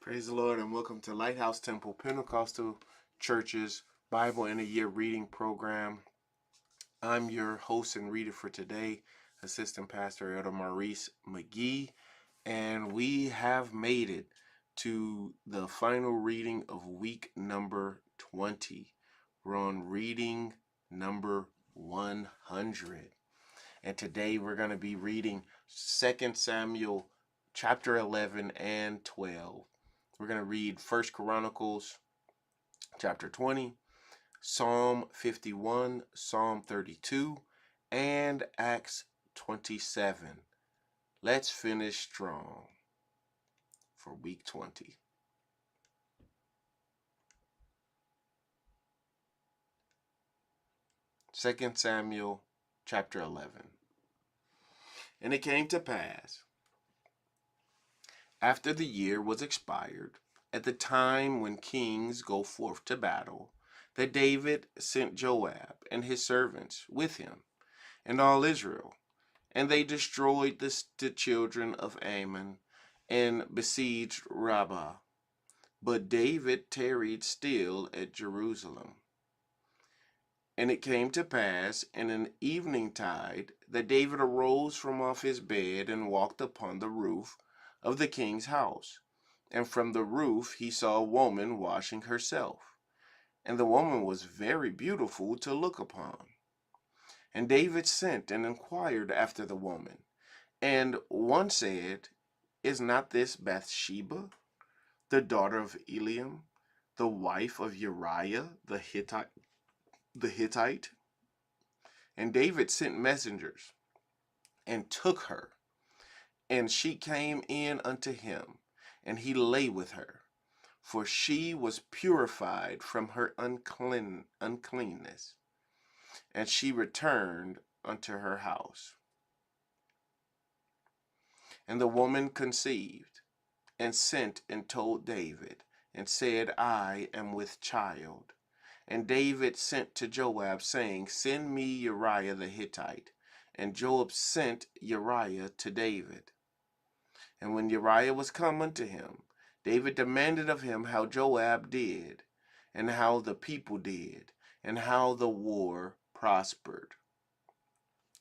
Praise the Lord and welcome to Lighthouse Temple Pentecostal Church's Bible in a Year reading program. I'm your host and reader for today, Assistant Pastor Elder Maurice McGee, and we have made it to the final reading of week number 20. We're on reading number 100. And today we're going to be reading 2 Samuel chapter 11 and 12. We're going to read 1 Chronicles chapter 20, Psalm 51, Psalm 32, and Acts 27. Let's finish strong for week 20. Second Samuel chapter 11. And it came to pass, after the year was expired, at the time when kings go forth to battle, that David sent Joab and his servants with him, and all Israel, and they destroyed the children of Ammon, and besieged Rabbah. But David tarried still at Jerusalem. And it came to pass in an eventide that David arose from off his bed and walked upon the roof of the king's house. And from the roof he saw a woman washing herself. And the woman was very beautiful to look upon. And David sent and inquired after the woman. And one said, Is not this Bathsheba, the daughter of Eliam, the wife of Uriah the Hittite? And David sent messengers, and took her. And she came in unto him, and he lay with her, for she was purified from her uncleanness. And she returned unto her house. And the woman conceived, and sent and told David, and said, I am with child. And David sent to Joab, saying, Send me Uriah the Hittite. And Joab sent Uriah to David. And when Uriah was come unto him, David demanded of him how Joab did, and how the people did, and how the war prospered.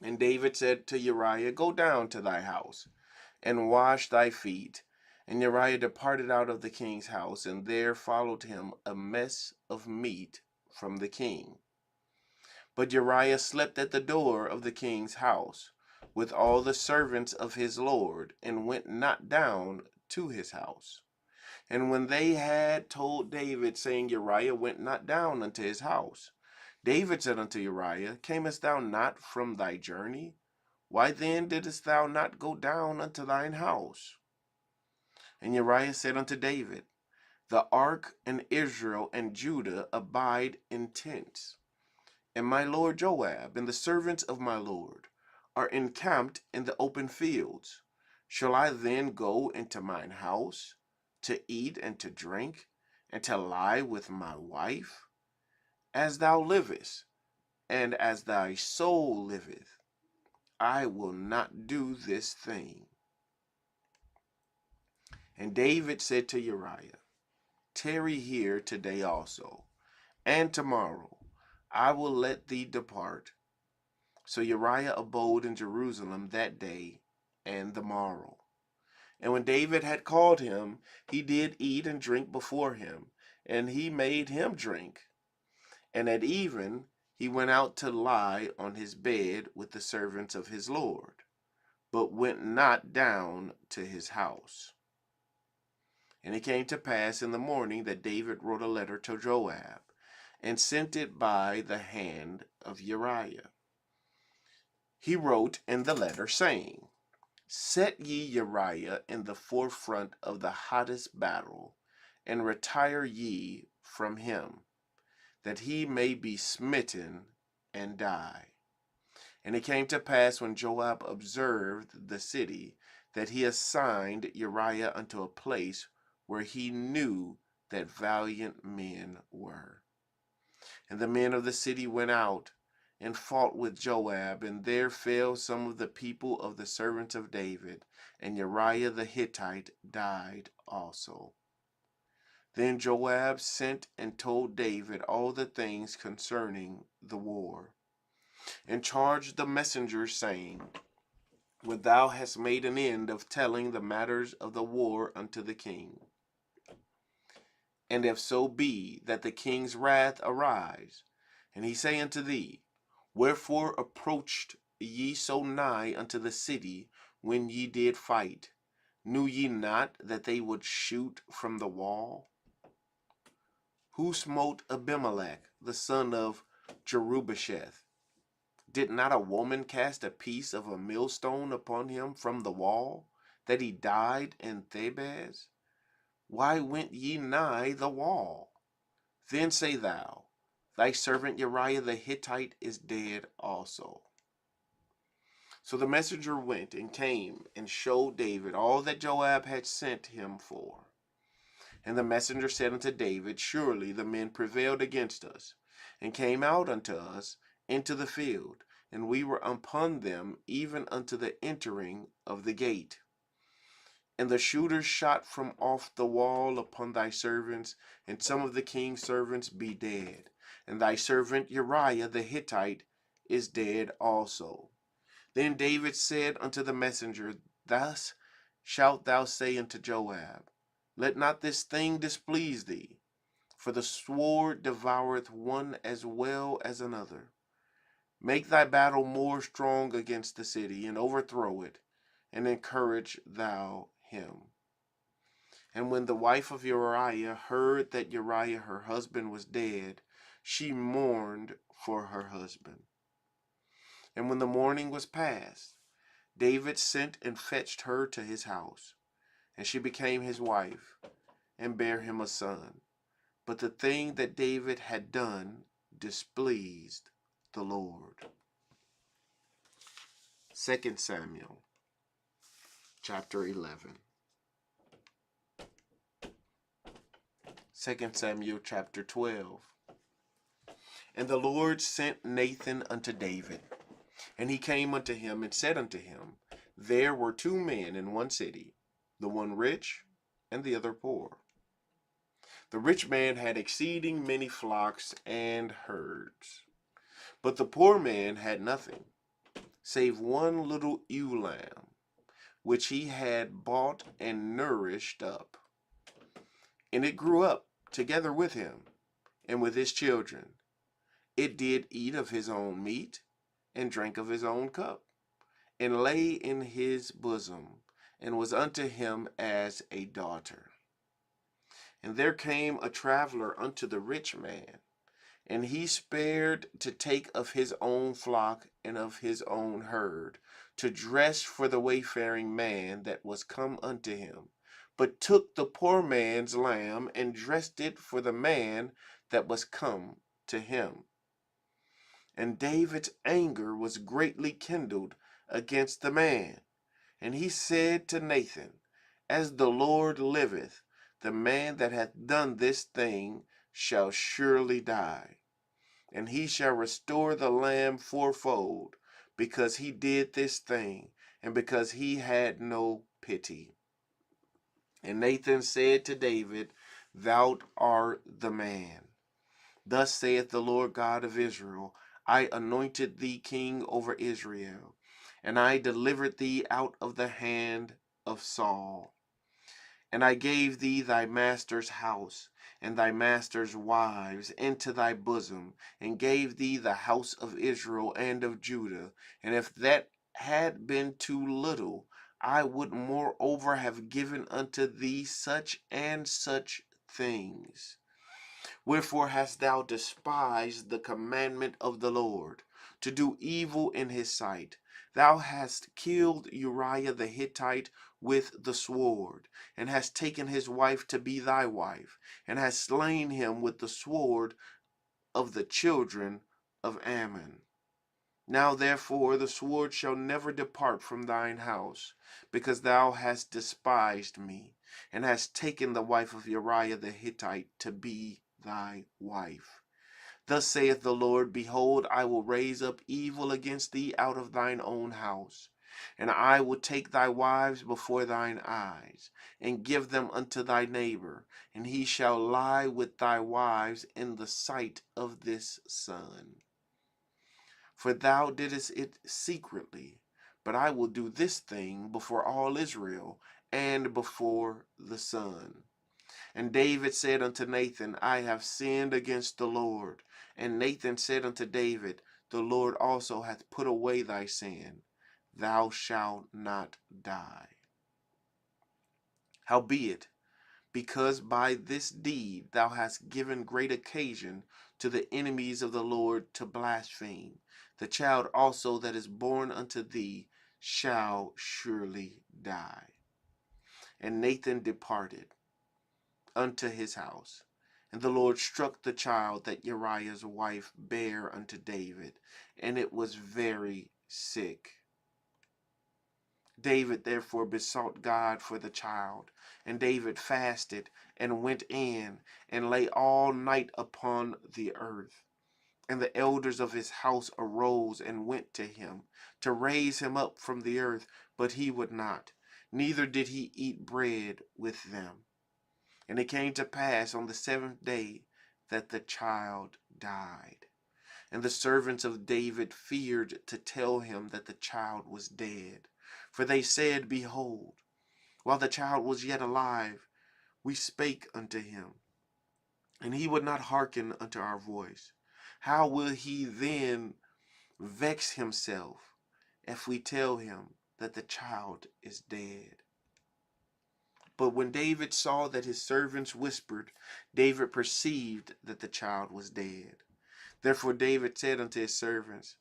And David said to Uriah, Go down to thy house, and wash thy feet. And Uriah departed out of the king's house, and there followed him a mess of meat from the king. But Uriah slept at the door of the king's house, with all the servants of his lord, and went not down to his house. And when they had told David, saying, Uriah went not down unto his house, David said unto Uriah, Camest thou not from thy journey? Why then didst thou not go down unto thine house? And Uriah said unto David, The ark and Israel and Judah abide in tents, and my lord Joab and the servants of my lord are encamped in the open fields. Shall I then go into mine house to eat and to drink, and to lie with my wife? As thou livest, and as thy soul liveth, I will not do this thing. And David said to Uriah, Tarry here today also, and tomorrow I will let thee depart. So Uriah abode in Jerusalem that day and the morrow. And when David had called him, he did eat and drink before him, and he made him drink. And at even he went out to lie on his bed with the servants of his lord, but went not down to his house. And it came to pass in the morning that David wrote a letter to Joab, and sent it by the hand of Uriah. He wrote in the letter, saying, Set ye Uriah in the forefront of the hottest battle, and retire ye from him, that he may be smitten and die. And it came to pass, when Joab observed the city, that he assigned Uriah unto a place where he knew that valiant men were. And the men of the city went out and fought with Joab, and there fell some of the people of the servants of David, and Uriah the Hittite died also. Then Joab sent and told David all the things concerning the war, and charged the messengers, saying, when thou hast made an end of telling the matters of the war unto the king, and if so be that the king's wrath arise, and he say unto thee, wherefore approached ye so nigh unto the city when ye did fight? Knew ye not that they would shoot from the wall? Who smote Abimelech, the son of Jerubbesheth? Did not a woman cast a piece of a millstone upon him from the wall, that he died in Thebez? Why went ye nigh the wall? Then say thou, thy servant Uriah the Hittite is dead also. So the messenger went and came and showed David all that Joab had sent him for. And the messenger said unto David, surely the men prevailed against us, and came out unto us into the field, and we were upon them even unto the entering of the gate. And the shooters shot from off the wall upon thy servants, and some of the king's servants be dead. And thy servant Uriah the Hittite is dead also. Then David said unto the messenger, thus shalt thou say unto Joab, let not this thing displease thee, for the sword devoureth one as well as another. Make thy battle more strong against the city, and overthrow it, and encourage thou him. And when the wife of Uriah heard that Uriah her husband was dead, she mourned for her husband. And when the mourning was past, David sent and fetched her to his house, and she became his wife, and bare him a son. But the thing that David had done displeased the Lord. 2 Samuel chapter 11. 2 Samuel chapter 12. And the Lord sent Nathan unto David, and he came unto him and said unto him, there were two men in one city, the one rich and the other poor. The rich man had exceeding many flocks and herds, but the poor man had nothing, save one little ewe lamb, which he had bought and nourished up. And it grew up together with him, and with his children. It did eat of his own meat, and drank of his own cup, and lay in his bosom, and was unto him as a daughter. And there came a traveler unto the rich man, and he spared to take of his own flock and of his own herd, to dress for the wayfaring man that was come unto him, but took the poor man's lamb, and dressed it for the man that was come to him. And David's anger was greatly kindled against the man. And he said to Nathan, as the Lord liveth, the man that hath done this thing shall surely die. And he shall restore the lamb fourfold, because he did this thing, and because he had no pity. And Nathan said to David, thou art the man. Thus saith the Lord God of Israel, I anointed thee king over Israel, and I delivered thee out of the hand of Saul. And I gave thee thy master's house, and thy master's wives into thy bosom, and gave thee the house of Israel and of Judah. And if that had been too little, I would moreover have given unto thee such and such things. Wherefore hast thou despised the commandment of the Lord, to do evil in his sight? Thou hast killed Uriah the Hittite with the sword, and hast taken his wife to be thy wife, and hast slain him with the sword of the children of Ammon. Now therefore the sword shall never depart from thine house, because thou hast despised me, and hast taken the wife of Uriah the Hittite to be thy wife. Thus saith the Lord, behold, I will raise up evil against thee out of thine own house, And I will take thy wives before thine eyes, and give them unto thy neighbor, and he shall lie with thy wives in the sight of this sun. For thou didst it secretly, but I will do this thing before all Israel, and before the sun. And David said unto Nathan, I have sinned against the Lord. And Nathan said unto David, the Lord also hath put away thy sin. Thou shalt not die. Howbeit, because by this deed thou hast given great occasion to the enemies of the Lord to blaspheme, the child also that is born unto thee shall surely die. And Nathan departed unto his house. And the Lord struck the child that Uriah's wife bare unto David, and it was very sick. David therefore besought God for the child, and David fasted and went in and lay all night upon the earth. And the elders of his house arose and went to him to raise him up from the earth, but he would not, neither did he eat bread with them. And it came to pass on the seventh day that the child died. And the servants of David feared to tell him that the child was dead. For they said, Behold, while the child was yet alive, we spake unto him, and he would not hearken unto our voice. How will he then vex himself if we tell him that the child is dead? But when David saw that his servants whispered, David perceived that the child was dead. Therefore David said unto his servants,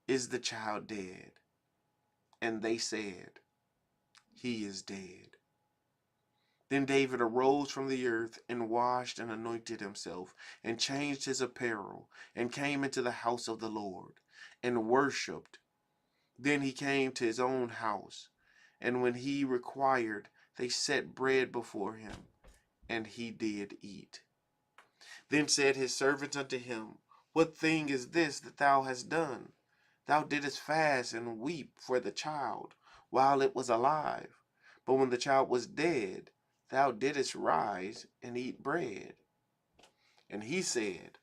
Is the child dead? And they said, He is dead. Then David arose from the earth, and washed and anointed himself, and changed his apparel, and came into the house of the Lord, and worshipped. Then he came to his own house, and when he required, they set bread before him, and he did eat. Then said his servants unto him, What thing is this that thou hast done? Thou didst fast and weep for the child while it was alive. But when the child was dead, thou didst rise and eat bread. And he said,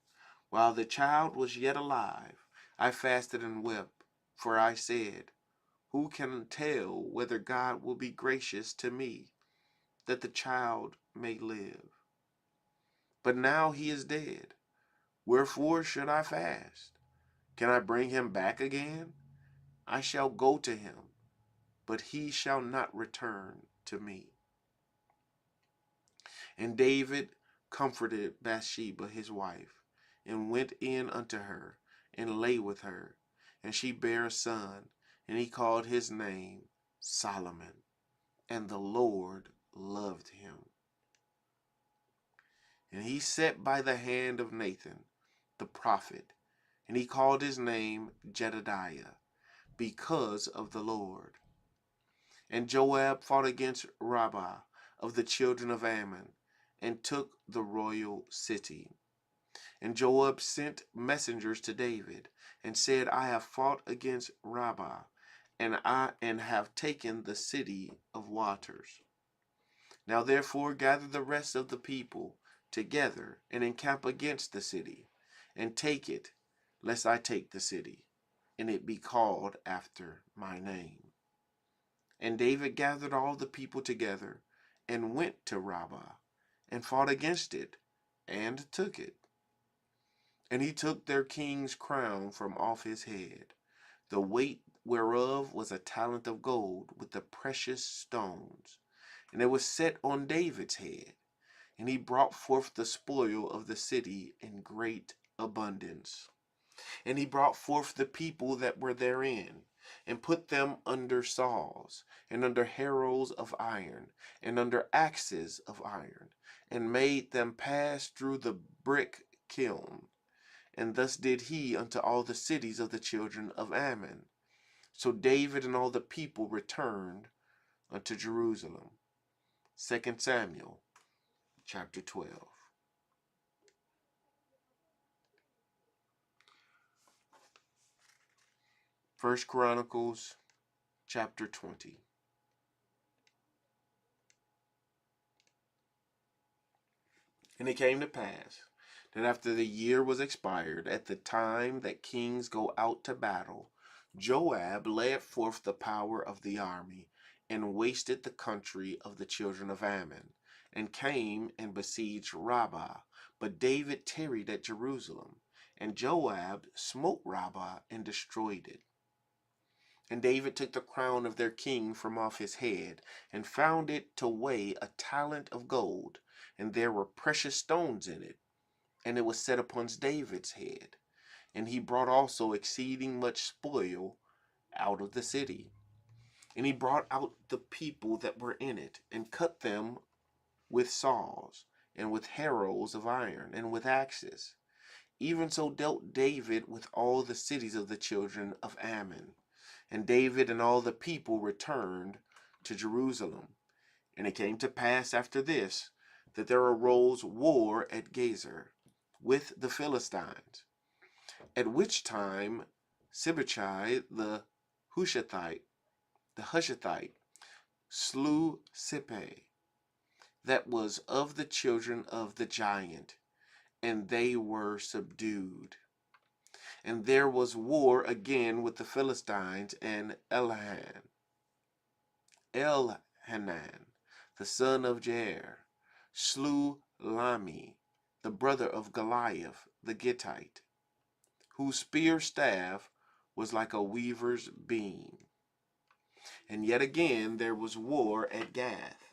While the child was yet alive, I fasted and wept, for I said, Who can tell whether God will be gracious to me, that the child may live? But now he is dead. Wherefore should I fast? Can I bring him back again? I shall go to him, but he shall not return to me. And David comforted Bathsheba his wife, and went in unto her, and lay with her. And she bare a son, and he called his name Solomon. And the Lord loved him. And he sat by the hand of Nathan the prophet, and he called his name Jedediah, because of the Lord. And Joab fought against Rabbah of the children of Ammon, and took the royal city. And Joab sent messengers to David, and said, I have fought against Rabbah, and have taken the city of waters. Now therefore gather the rest of the people together, and encamp against the city, and take it, lest I take the city, and it be called after my name. And David gathered all the people together, and went to Rabbah, and fought against it, and took it. And he took their king's crown from off his head, the weight whereof was a talent of gold with the precious stones, and it was set on David's head. And he brought forth the spoil of the city in great abundance. And he brought forth the people that were therein, and put them under saws, and under harrows of iron, and under axes of iron, and made them pass through the brick kiln. And thus did he unto all the cities of the children of Ammon. So David and all the people returned unto Jerusalem. 2 Samuel chapter 12. 1 Chronicles chapter 20. And it came to pass that after the year was expired, at the time that kings go out to battle, Joab led forth the power of the army, and wasted the country of the children of Ammon, and came and besieged Rabbah. But David tarried at Jerusalem, and Joab smote Rabbah and destroyed it. And David took the crown of their king from off his head, and found it to weigh a talent of gold, and there were precious stones in it, and it was set upon David's head. And he brought also exceeding much spoil out of the city. And he brought out the people that were in it, and cut them with saws, and with harrows of iron, and with axes. Even so dealt David with all the cities of the children of Ammon. And David and all the people returned to Jerusalem. And it came to pass after this, that there arose war at Gezer with the Philistines, at which time Sibbechai the Hushathite, slew Sippei, that was of the children of the giant, and they were subdued. And there was war again with the Philistines, and Elhanan, the son of Jair, slew Lami, the brother of Goliath the Gittite, whose spear staff was like a weaver's beam. And yet again there was war at Gath,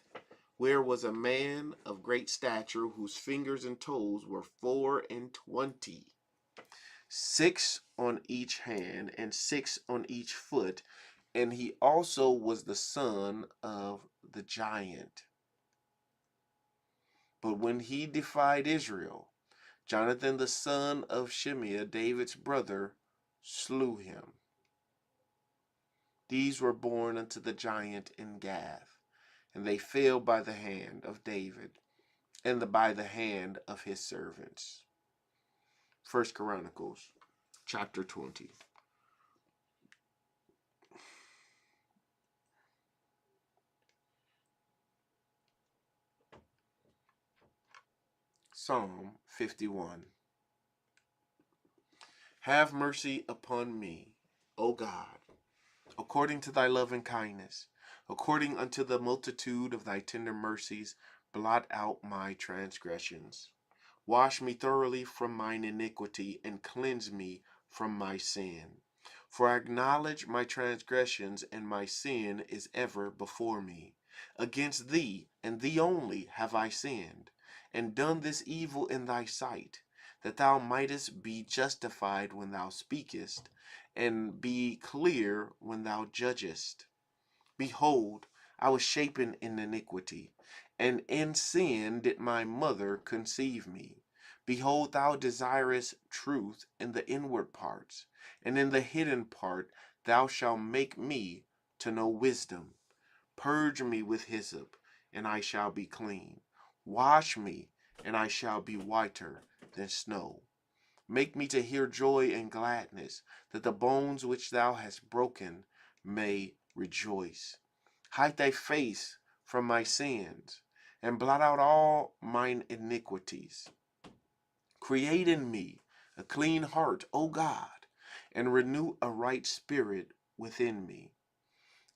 where was a man of great stature, whose fingers and toes were 24, 6 on each hand, and 6 on each foot, and he also was the son of the giant. But when he defied Israel, Jonathan the son of Shimea, David's brother, slew him. These were born unto the giant in Gath, and they fell by the hand of David, and by the hand of his servants. 1 Chronicles chapter 20. Psalm 51. Have mercy upon me, O God, according to thy loving kindness, according unto the multitude of thy tender mercies, blot out my transgressions. Wash me thoroughly from mine iniquity, and cleanse me from my sin. For I acknowledge my transgressions, and my sin is ever before me. Against thee, and thee only, have I sinned, and done this evil in thy sight, that thou mightest be justified when thou speakest, and be clear when thou judgest. Behold, I was shapen in iniquity, and in sin did my mother conceive me. Behold, thou desirest truth in the inward parts, and in the hidden part thou shalt make me to know wisdom. Purge me with hyssop, and I shall be clean. Wash me, and I shall be whiter than snow. Make me to hear joy and gladness, that the bones which thou hast broken may rejoice. Hide thy face from my sins, and blot out all mine iniquities. Create in me a clean heart, O God, and renew a right spirit within me.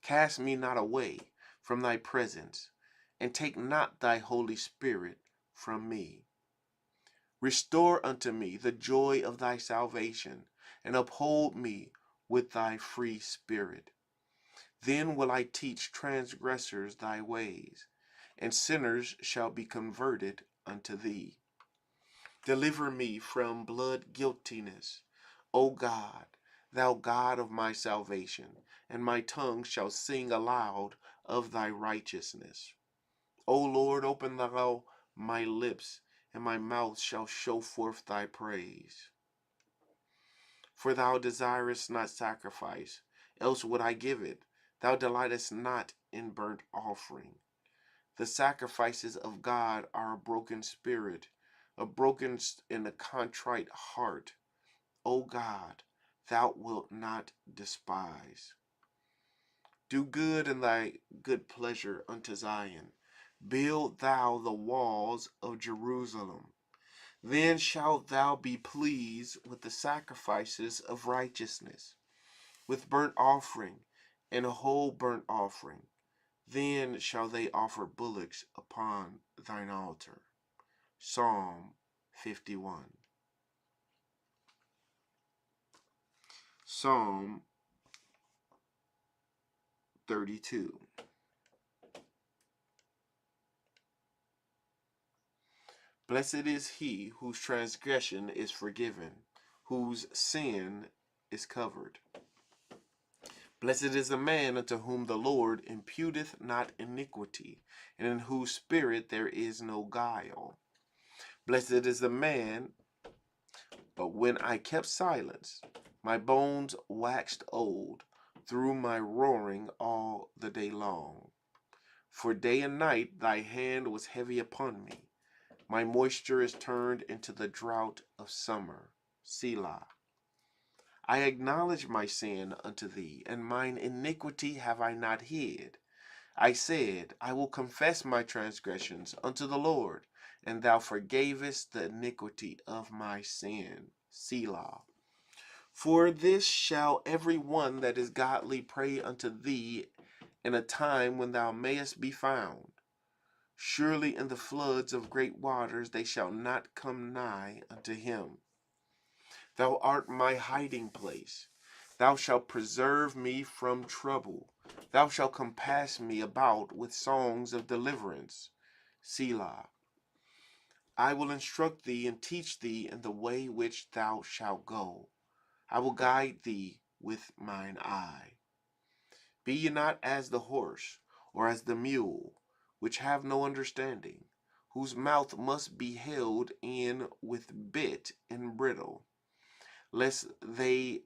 Cast me not away from thy presence, and take not thy Holy Spirit from me. Restore unto me the joy of thy salvation, and uphold me with thy free spirit. Then will I teach transgressors thy ways, and sinners shall be converted unto thee. Deliver me from blood guiltiness, O God, thou God of my salvation, and my tongue shall sing aloud of thy righteousness. O Lord, open thou my lips, and my mouth shall show forth thy praise. For thou desirest not sacrifice, else would I give it. Thou delightest not in burnt offering. The sacrifices of God are a broken spirit, a broken and a contrite heart. O God, thou wilt not despise. Do good in thy good pleasure unto Zion. Build thou the walls of Jerusalem. Then shalt thou be pleased with the sacrifices of righteousness, with burnt offering and a whole burnt offering. Then shall they offer bullocks upon thine altar. Psalm 51. Psalm 32. Blessed is he whose transgression is forgiven, whose sin is covered. Blessed is the man unto whom the Lord imputeth not iniquity, and in whose spirit there is no guile. Blessed is the man, but when I kept silence, my bones waxed old through my roaring all the day long. For day and night thy hand was heavy upon me. My moisture is turned into the drought of summer. Selah. I acknowledge my sin unto thee, and mine iniquity have I not hid. I said, I will confess my transgressions unto the Lord, and thou forgavest the iniquity of my sin. Selah. For this shall every one that is godly pray unto thee in a time when thou mayest be found. Surely in the floods of great waters they shall not come nigh unto him. Thou art my hiding place. Thou shalt preserve me from trouble. Thou shalt compass me about with songs of deliverance. Selah. I will instruct thee and teach thee in the way which thou shalt go. I will guide thee with mine eye. Be ye not as the horse, or as the mule, which have no understanding, whose mouth must be held in with bit and bridle, lest they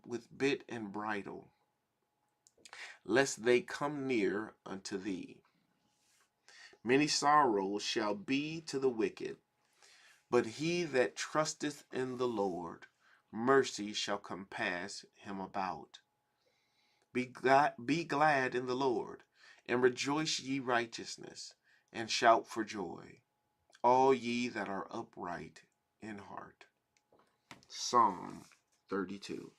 with bit and bridle, lest they come near unto thee. Many sorrows shall be to the wicked, but he that trusteth in the Lord, mercy shall compass him about. Be glad in the Lord, and rejoice ye righteousness, and shout for joy, all ye that are upright in heart. Psalm 32.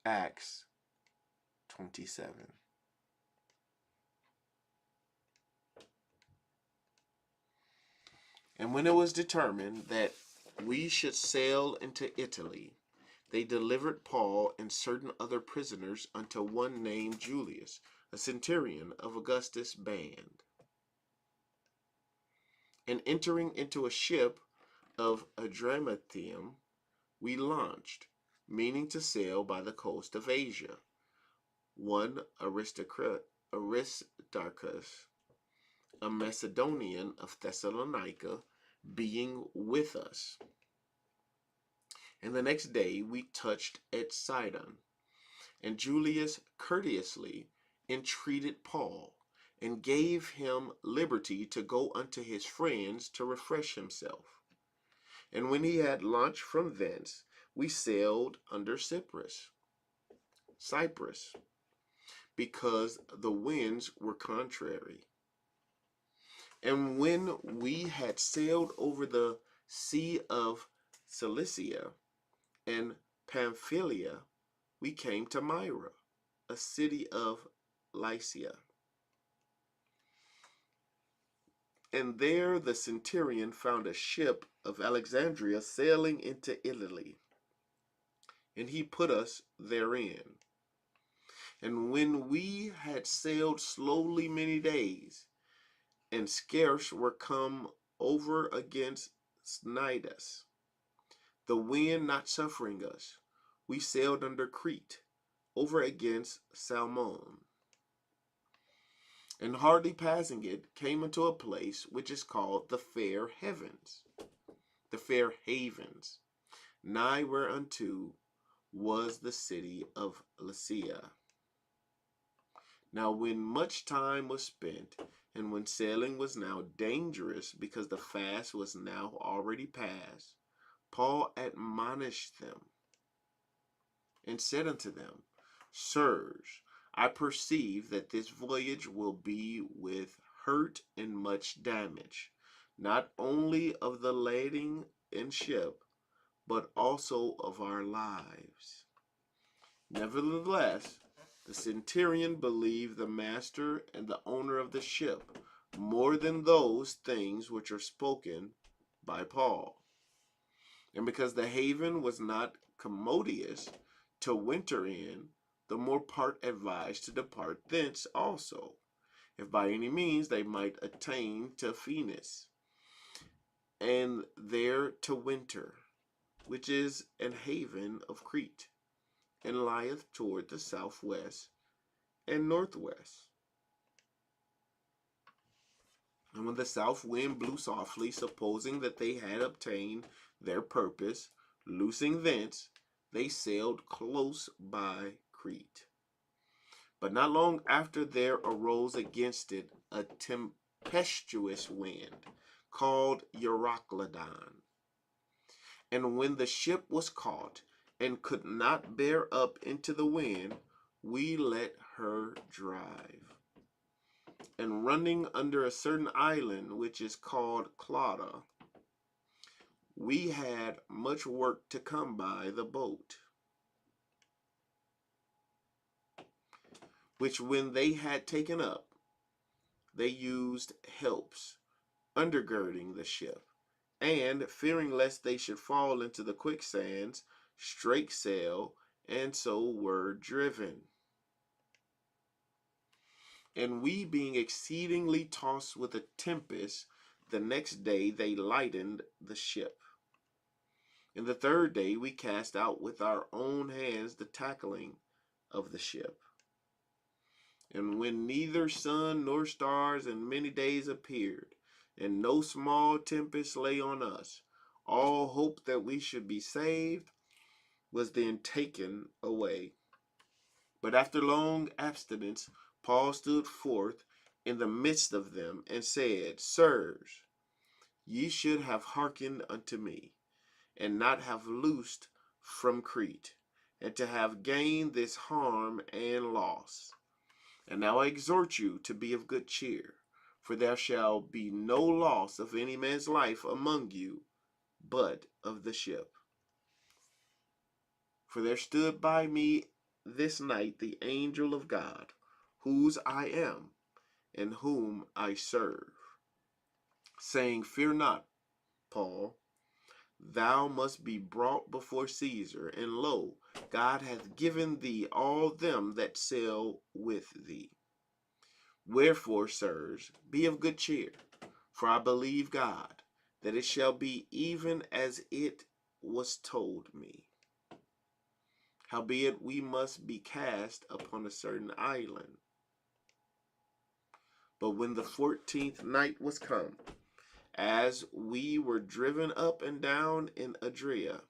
Acts 27. And when it was determined that we should sail into Italy, they delivered Paul and certain other prisoners unto one named Julius, a centurion of Augustus' band. And entering into a ship of Adramyttium, we launched, meaning to sail by the coast of Asia. One Aristarchus, a Macedonian of Thessalonica, being with us. And the next day we touched at Sidon, and Julius courteously entreated Paul, and gave him liberty to go unto his friends to refresh himself. And when he had launched from thence, we sailed under Cyprus, because the winds were contrary. And when we had sailed over the sea of Cilicia and Pamphylia, we came to Myra, a city of Lycia. And there the centurion found a ship of Alexandria sailing into Italy, and he put us therein. And when we had sailed slowly many days, and scarce were come over against Cnidus, the wind not suffering us, we sailed under Crete, over against Salmon. And hardly passing it, came into a place which is called the fair havens, nigh whereunto was the city of Lycia. Now when much time was spent, and when sailing was now dangerous, because the fast was now already past, Paul admonished them and said unto them, Sirs, I perceive that this voyage will be with hurt and much damage, not only of the lading and ship, but also of our lives. Nevertheless, the centurion believed the master and the owner of the ship more than those things which are spoken by Paul. And because the haven was not commodious to winter in, the more part advised to depart thence also, if by any means they might attain to Phoenix, and there to winter, which is an haven of Crete, and lieth toward the southwest and northwest. And when the south wind blew softly, supposing that they had obtained their purpose, loosing thence, they sailed close by Crete. But not long after there arose against it a tempestuous wind, called Euroclydon. And when the ship was caught, and could not bear up into the wind, we let her drive. And running under a certain island, which is called Clauda, we had much work to come by the boat, which when they had taken up, they used helps, undergirding the ship, and, fearing lest they should fall into the quicksands, strake sail, and so were driven. And we, being exceedingly tossed with a tempest, the next day they lightened the ship. And the third day we cast out with our own hands the tackling of the ship. And when neither sun nor stars in many days appeared, and no small tempest lay on us, all hope that we should be saved was then taken away. But after long abstinence, Paul stood forth in the midst of them and said, Sirs, ye should have hearkened unto me, and not have loosed from Crete, and to have gained this harm and loss. And now I exhort you to be of good cheer, for there shall be no loss of any man's life among you, but of the ship. For there stood by me this night the angel of God, whose I am, and whom I serve, saying, Fear not, Paul, thou must be brought before Caesar, and lo, God hath given thee all them that sail with thee. Wherefore, sirs, be of good cheer, for I believe God, that it shall be even as it was told me. Howbeit we must be cast upon a certain island. But when the 14th night was come, as we were driven up and down in Adria,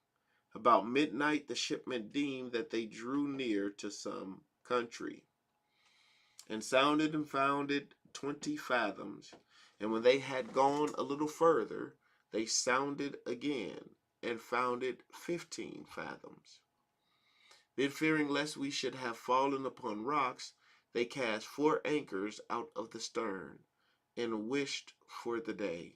about midnight the shipmen deemed that they drew near to some country, and sounded and found it 20 fathoms. And when they had gone a little further, they sounded again, and found it 15 fathoms. Then, fearing lest we should have fallen upon rocks, they cast 4 anchors out of the stern, and wished for the day.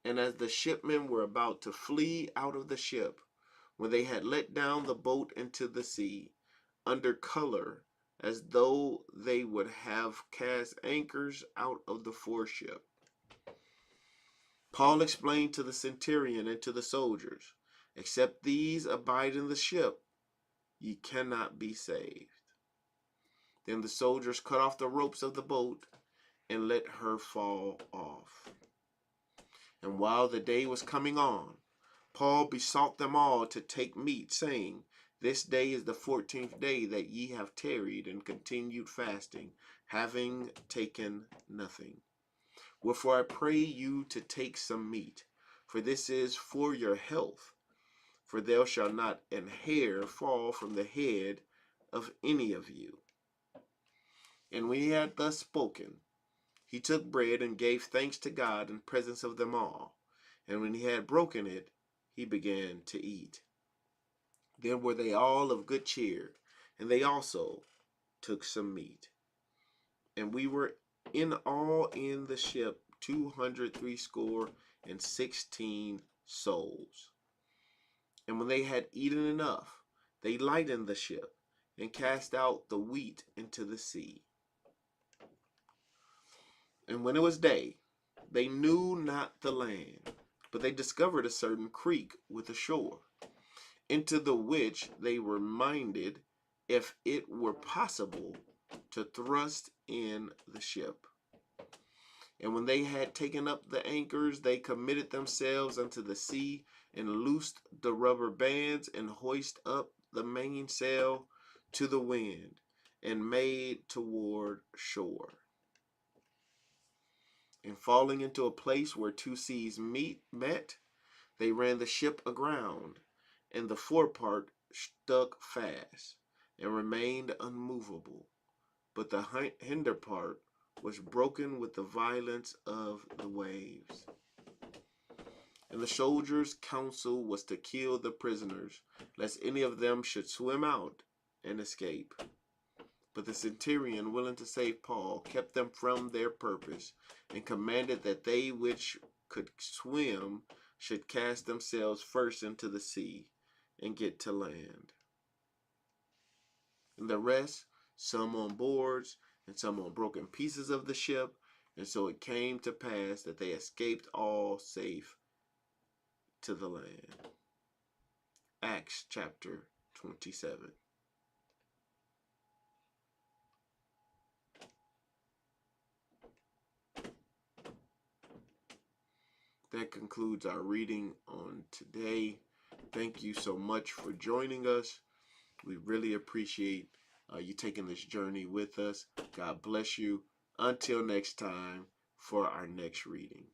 And as the shipmen were about to flee out of the ship, when they had let down the boat into the sea, under color, as though they would have cast anchors out of the foreship, Paul explained to the centurion and to the soldiers, Except these abide in the ship, ye cannot be saved. Then the soldiers cut off the ropes of the boat, and let her fall off. And while the day was coming on, Paul besought them all to take meat, saying, This day is the 14th day that ye have tarried and continued fasting, having taken nothing. Wherefore I pray you to take some meat, for this is for your health. For there shall not an hair fall from the head of any of you. And when he had thus spoken, he took bread and gave thanks to God in presence of them all. And when he had broken it, he began to eat. Then were they all of good cheer, and they also took some meat. And we were in all in the ship 260 souls. And when they had eaten enough, they lightened the ship and cast out the wheat into the sea. And when it was day, they knew not the land, but they discovered a certain creek with a shore, into the which they were minded, if it were possible, to thrust in the ship. And when they had taken up the anchors, they committed themselves unto the sea, and loosed the rubber bands, and hoisted up the mainsail to the wind, and made toward shore. And falling into a place where two seas met, they ran the ship aground, and the forepart stuck fast, and remained unmovable, but the hinder part was broken with the violence of the waves. And the soldiers' counsel was to kill the prisoners, lest any of them should swim out and escape. But the centurion, willing to save Paul, kept them from their purpose, and commanded that they which could swim should cast themselves first into the sea, and get to land. And the rest, some on boards, and some on broken pieces of the ship. And so it came to pass that they escaped all safe to the land. Acts chapter 27. That concludes our reading on today. Thank you so much for joining us. We really appreciate you taking this journey with us. God bless you. Until next time for our next reading.